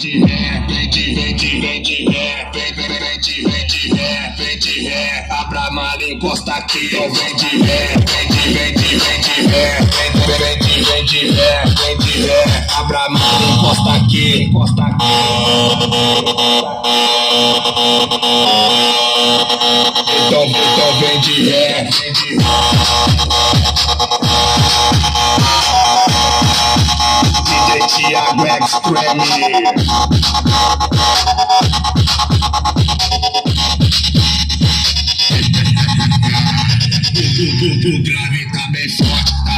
de ré, vem de ré, vem de ré, vem de ré, abra a mala e encosta aqui. Então vem de ré, vem de ré, vem de ré, abra a mala e encosta aqui, Então vem de ré, DJ Thiago Extreme. O grave tá bem forte, tá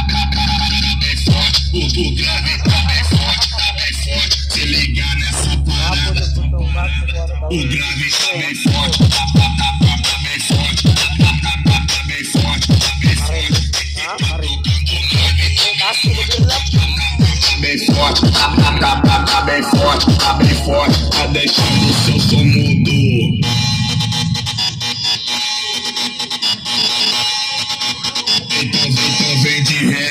bem forte. O grave tá bem forte, Se ligar nessa parada, o grave tá bem forte, tá bem forte, tá bem forte. Tá bem forte, tá deixando o seu som mudo. Então vem de ré.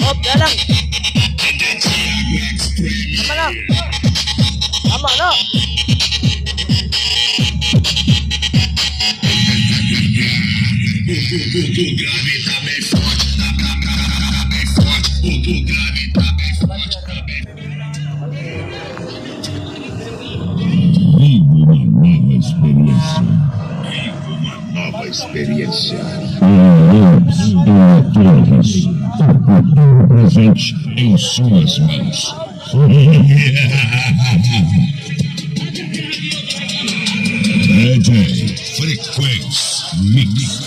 Oh, darong. Tama na. O grave tá bem forte, tá bem forte. O grave tá bem forte, Viva uma nova experiência. Presente em suas mãos. DJ Frequência Mix.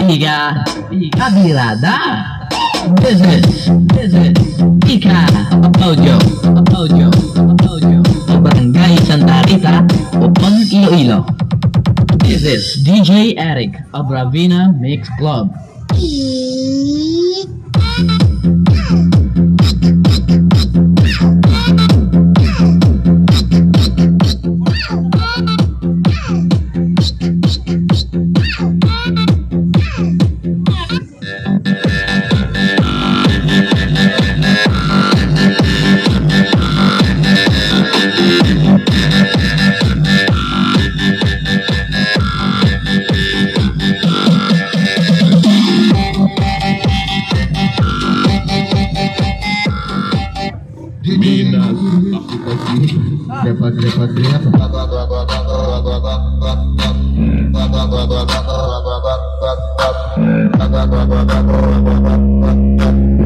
Piga a virada. This is Ika Audio Barangay Santa Rita, Upon Iloilo. This is DJ Eric of Ravina Mix Club. Minas, Agua, agua, agua, agua, agua, agua, agua.